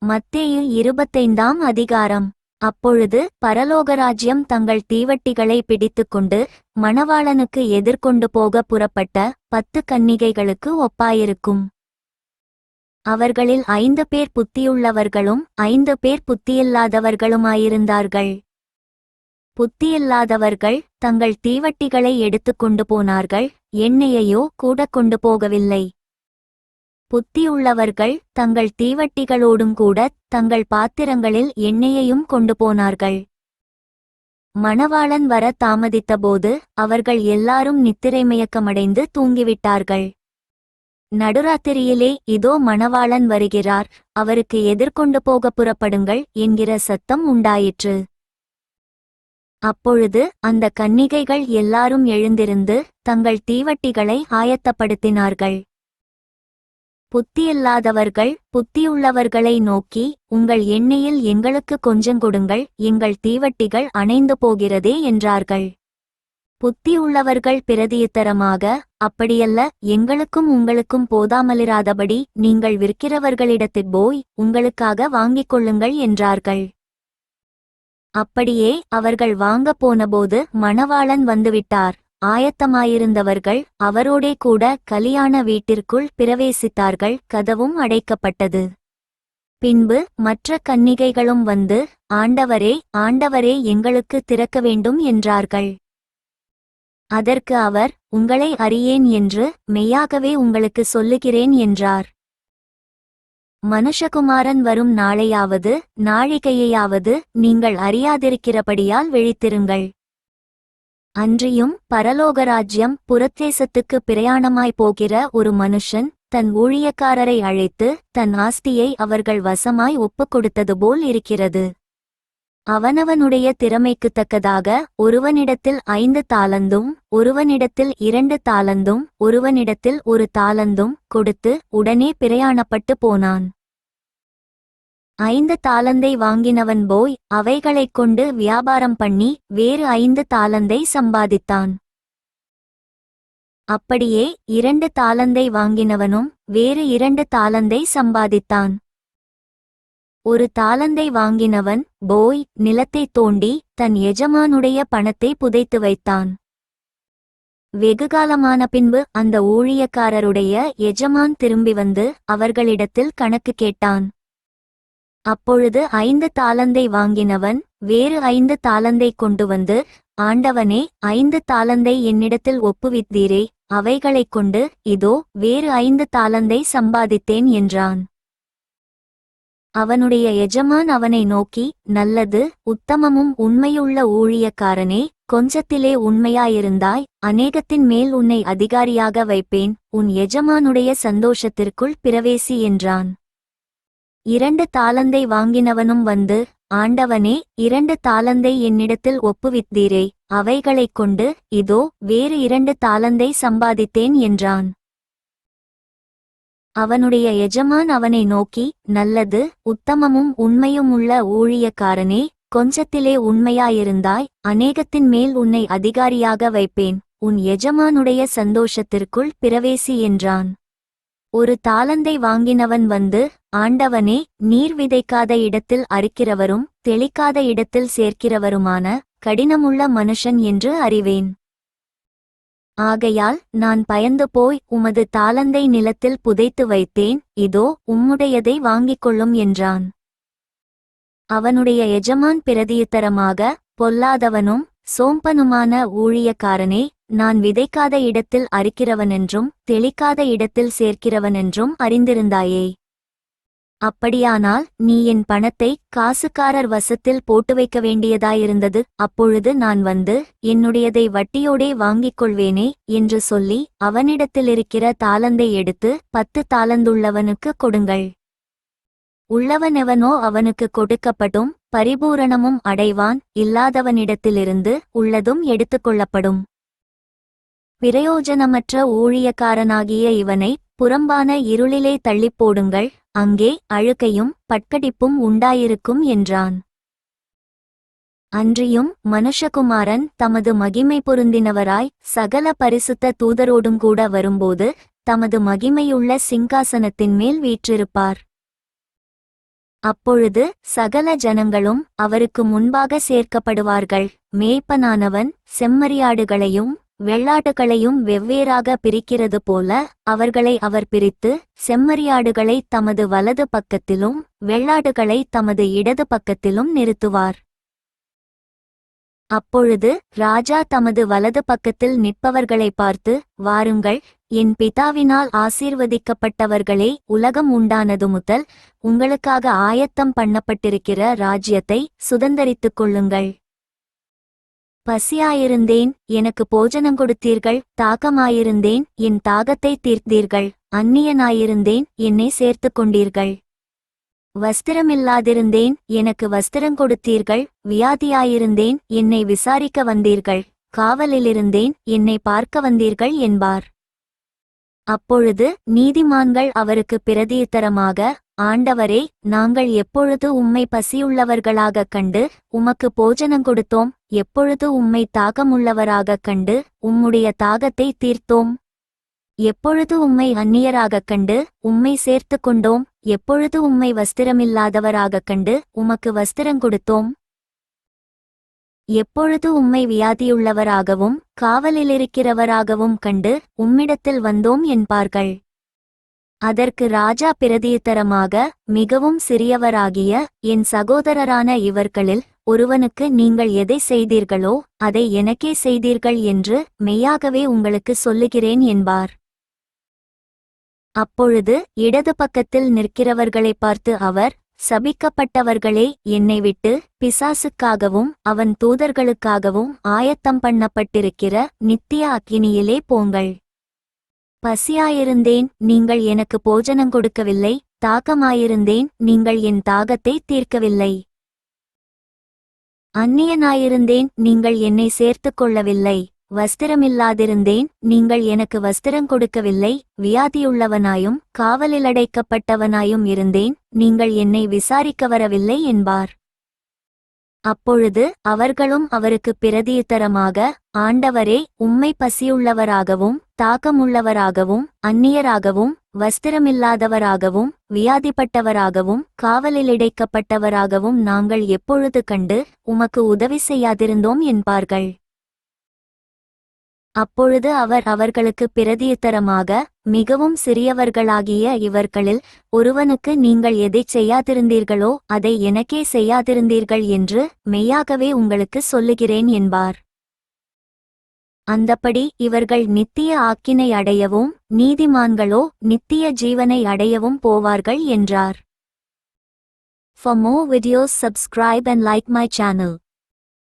மத்தேயு 25ஆம் அதிகாரம். அப்பொழுது பரலோகராஜ்யம் தங்கள் தீவட்டிகளை பிடித்துக்கொண்டு மணவாளனுக்கு எதிர்கொண்டு போக புறப்பட்ட 10 கன்னிகைகளுக்கு ஒப்பாயிருக்கும். அவர்களில் 5 பேர் புத்தியுள்ளவர்களும் 5 பேர் புத்தியில்லாதவர்களுமாயிருந்தார்கள். புத்தியில்லாதவர்கள் தங்கள் தீவட்டிகளை எடுத்துக்கொண்டு போனார்கள், எண்ணெயையோ கூட கொண்டு போகவில்லை. புத்தியுள்ளவர்கள் தங்கள் தீவட்டிகளோடும் கூட தங்கள் பாத்திரங்களில் எண்ணெயையும் கொண்டு போனார்கள். மணவாளன் வர தாமதித்தபோது அவர்கள் எல்லாரும் நித்திரைமயக்கமடைந்து தூங்கிவிட்டார்கள். நடுராத்திரியிலே, இதோ மணவாளன் வருகிறார், அவருக்கு எதிர்கொண்டு போக புறப்படுங்கள் என்கிற சத்தம் உண்டாயிற்று. அப்பொழுது அந்த கன்னிகைகள் எல்லாரும் எழுந்திருந்து தங்கள் தீவட்டிகளை ஆயத்தப்படுத்தினார்கள். புத்தியில்லாதவர்கள் புத்தியுள்ளவர்களை நோக்கி, உங்கள் எண்ணெயில் எங்களுக்கு கொஞ்சம் கொடுங்கள், எங்கள் தீவட்டிகள் அணைந்து போகிறதே என்றார்கள். புத்தியுள்ளவர்கள் பிரதியுத்தரமாக, அப்படியல்ல, எங்களுக்கும் உங்களுக்கும் போதாமலிராதபடி நீங்கள் விற்கிறவர்களிடத்தில் போய் உங்களுக்காக வாங்கிக் கொள்ளுங்கள் என்றார்கள். அப்படியே அவர்கள் வாங்க போனபோது மணவாளன் வந்துவிட்டார். ஆயத்தமாயிருந்தவர்கள் அவரோடே கூட கலியாண வீட்டிற்குள் பிரவேசித்தார்கள். கதவும் அடைக்கப்பட்டது. பின்பு மற்ற கன்னிகைகளும் வந்து, ஆண்டவரே, ஆண்டவரே, எங்களுக்கு திறக்க வேண்டும் என்றார்கள். அதற்கு அவர், உங்களை அறியேன் என்று மெய்யாகவே உங்களுக்கு சொல்லுகிறேன் என்றார். மனுஷகுமாரன் வரும் நாளையாவது நாழிகையையாவது நீங்கள் அறியாதிருக்கிறபடியால் விழித்திருங்கள். அன்றியும் பரலோகராஜ்யம் புறத்தேசத்துக்கு பிரயாணமாய் போகிற ஒரு மனுஷன் தன் ஊழியக்காரரை அழைத்து தன் ஆஸ்தியை அவர்கள் வசமாய் ஒப்புக் கொடுத்தது போல் இருக்கிறது. அவனவனுடைய திறமைக்குத் தக்கதாக ஒருவனிடத்தில் 5 தாலந்தும் ஒருவனிடத்தில் 2 தாலந்தும் ஒருவனிடத்தில் 1 தாலந்தும் கொடுத்து உடனே பிரயாணப்பட்டு போனான். 5 தாலந்தை வாங்கினவன் போய் அவைகளைக் கொண்டு வியாபாரம் பண்ணி வேறு 5 தாலந்தை சம்பாதித்தான். அப்படியே 2 தாலந்தை வாங்கினவனும் வேறு 2 தாலந்தை சம்பாதித்தான். 1 தாலந்தை வாங்கினவன் போய் நிலத்தை தோண்டி தன் எஜமானுடைய பணத்தை புதைத்து வைத்தான். வெகுகாலமான பின்பு அந்த ஊழியக்காரருடைய எஜமான் திரும்பி வந்து அவர்களிடத்தில் கணக்கு கேட்டான். அப்பொழுது 5 தாலந்தை வாங்கினவன் வேறு 5 தாலந்தை கொண்டு வந்து, ஆண்டவனே, 5 தாலந்தை என்னிடத்தில் ஒப்புவித்தீரே, அவைகளைக் கொண்டு இதோ வேறு 5 தாலந்தை சம்பாதித்தேன் என்றான். அவனுடைய எஜமான் அவனை நோக்கி, நல்லது, உத்தமமும் உண்மையுள்ள ஊழியக்காரனே, கொஞ்சத்திலே உண்மையாயிருந்தாய், அநேகத்தின் மேல் உன்னை அதிகாரியாக வைப்பேன், உன் எஜமானுடைய சந்தோஷத்திற்குள் பிரவேசி என்றான். 2 தாலந்தை வாங்கினவனும் வந்து, ஆண்டவனே, 2 தாலந்தை என்னிடத்தில் ஒப்புவித்தீரே, அவைகளைக் கொண்டு இதோ வேறு 2 தாலந்தை சம்பாதித்தேன் என்றான். அவனுடைய எஜமான் அவனை நோக்கி, நல்லது, உத்தமமும் உண்மையுமுள்ள ஊழியக்காரனே, கொஞ்சத்திலே உண்மையாயிருந்தாய், அநேகத்தின் மேல் உன்னை அதிகாரியாக வைப்பேன், உன் எஜமானுடைய சந்தோஷத்திற்குள் பிரவேசி என்றான். 1 தாலந்தை வாங்கினவன் வந்து, ஆண்டவனே, நீர் விதைக்காத இடத்தில் அறுக்கிறவரும் தெளிக்காத இடத்தில் சேர்க்கிறவருமான கடினமுள்ள மனுஷன் என்று அறிவேன். ஆகையால் நான் பயந்து போய் உமது தாலந்தை நிலத்தில் புதைத்து வைத்தேன், இதோ உம்முடையதை வாங்கிக் கொள்ளும் என்றான். அவனுடைய எஜமான் பிரதியுத்தரமாக, பொல்லாதவனும் சோம்பனுமான ஊழியக்காரனே, நான் விதைக்காத இடத்தில் அறுக்கிறவனென்றும் தெளிக்காத இடத்தில் சேர்க்கிறவனென்றும் அறிந்திருந்தாயே. அப்படியானால் நீ என் பணத்தை காசுக்காரர் வசத்தில் போட்டு வைக்க வேண்டியதாயிருந்தது. அப்பொழுது நான் வந்து என்னுடையதை வட்டியோடே வாங்கிக் கொள்வேனே என்று சொல்லி அவனிடத்திலிருக்கிற தாலந்தை எடுத்து 10 தாலந்துள்ளவனுக்கு கொடுங்கள். உள்ளவனெவனோ அவனுக்கு கொடுக்கப்படும், பரிபூரணமும் அடைவான். இல்லாதவனிடத்திலிருந்து உள்ளதும் எடுத்துக்கொள்ளப்படும். பிரயோஜனமற்ற ஊழியக்காரனாகிய இவனை புறம்பான இருளிலே தள்ளிப்போடுங்கள், அங்கே அழுகையும் பட்கடிப்பும் உண்டாயிருக்கும் என்றான். அன்றியும் மனுஷகுமாரன் தமது மகிமை பொருந்தினவராய் சகல பரிசுத்த தூதரோடும் கூட வரும்போது தமது மகிமையுள்ள சிங்காசனத்தின் மேல் வீற்றிருப்பார். அப்பொழுது சகல ஜனங்களும் அவருக்கு முன்பாக சேர்க்கப்படுவார்கள். மேய்ப்பனானவன் செம்மறியாடுகளையும் வெள்ளாடுகளையும் வெவ்வேறாக பிரிக்கிறது போல அவர்களை அவர் பிரித்து, செம்மறியாடுகளை தமது வலது பக்கத்திலும் வெள்ளாடுகளை தமது இடது பக்கத்திலும் நிறுத்துவார். அப்பொழுது ராஜா தமது வலது பக்கத்தில் நிற்பவர்களை பார்த்து, வாருங்கள், என் பிதாவினால் ஆசீர்வதிக்கப்பட்டவர்களே, உலகம் உண்டானது முதல் உங்களுக்காக ஆயத்தம் பண்ணப்பட்டிருக்கிற ராஜ்யத்தை சுதந்தரித்துக் கொள்ளுங்கள். பசியாயிருந்தேன், எனக்கு போஜனம் கொடுத்தீர்கள். தாகமாயிருந்தேன், என் தாகத்தை தீர்த்தீர்கள். அந்நியனாயிருந்தேன், என்னை சேர்த்து கொண்டீர்கள். வஸ்திரமில்லாதிருந்தேன், எனக்கு வஸ்திரம் கொடுத்தீர்கள். வியாதியாயிருந்தேன், என்னை விசாரிக்க வந்தீர்கள். காவலிலிருந்தேன், என்னை பார்க்க வந்தீர்கள் என்பார். அப்பொழுது நீதிமான்கள் அவருக்கு பிரதியுத்தரமாக, ஆண்டவரே, நாங்கள் எப்பொழுது உம்மை பசியுள்ளவர்களாகக் கண்டு உமக்கு போஜனம் கொடுத்தோம்? எப்பொழுது உம்மை தாகமுள்ளவராகக் கண்டு உம்முடைய தாகத்தை தீர்த்தோம்? எப்பொழுது உம்மை அந்நியராகக் கண்டு உம்மை சேர்த்து கொண்டோம்? எப்பொழுது உம்மை வஸ்திரமில்லாதவராகக் கண்டு உமக்கு வஸ்திரம் கொடுத்தோம்? எப்பொழுது உம்மை வியாதியுள்ளவராகவும் காவலிலிருக்கிறவராகவும் கண்டு உம்மிடத்தில் வந்தோம் என்பார்கள். அதற்கு ராஜா பிரதியுத்தரமாக, மிகவும் சிறியவராகிய என் சகோதரரான இவர்களில் ஒருவனுக்கு நீங்கள் எதை செய்தீர்களோ அதை எனக்கே செய்தீர்கள் என்று மெய்யாகவே உங்களுக்கு சொல்லுகிறேன் என்பார். அப்பொழுது இடது பக்கத்தில் நிற்கிறவர்களை பார்த்து அவர், சபிக்கப்பட்டவர்களே, என்னை விட்டு பிசாசுக்காகவும் அவன் தூதர்களுக்காகவும் ஆயத்தம் பண்ணப்பட்டிருக்கிற நித்திய அக்கினியிலே போங்கள். பசியாயிருந்தேன், நீங்கள் எனக்கு போஜனம் கொடுக்கவில்லை. தாகமாயிருந்தேன், நீங்கள் என் தாகத்தை தீர்க்கவில்லை. அந்நியனாயிருந்தேன், நீங்கள் என்னை சேர்த்து கொள்ளவில்லை. வஸ்திரமில்லாதிருந்தேன், நீங்கள் எனக்கு வஸ்திரம் கொடுக்கவில்லை. வியாதியுள்ளவனாயும் காவலிலடைக்கப்பட்டவனாயும் இருந்தேன், நீங்கள் என்னை விசாரிக்க வரவில்லை என்பார். அப்பொழுது அவர்களும் அவருக்கு பிரதியுத்தரமாக, ஆண்டவரே, உம்மை பசியுள்ளவராகவும் தாகமுள்ளவராகவும் அந்நியராகவும் வஸ்திரமில்லாதவராகவும் வியாதிப்பட்டவராகவும் காவலிலடைக்கப்பட்டவராகவும் நாங்கள் எப்பொழுது கண்டு உமக்கு உதவி செய்யாதிருந்தோம் என்பார்கள். அப்பொழுது அவர் அவர்களுக்கு பிரதியுத்தரமாக, மிகவும் சிறியவர்களாகிய இவர்களில் ஒருவனுக்கு நீங்கள் எதைச் செய்யாதிருந்தீர்களோ அதை எனக்கே செய்யாதிருந்தீர்கள் என்று மெய்யாகவே உங்களுக்கு சொல்லுகிறேன் என்பார். அந்தப்படி இவர்கள் நித்திய ஆக்கினை அடையவும் நீதிமான்களோ நித்திய ஜீவனை அடையவும் போவார்கள் என்றார். For more videos, subscribe and like my channel.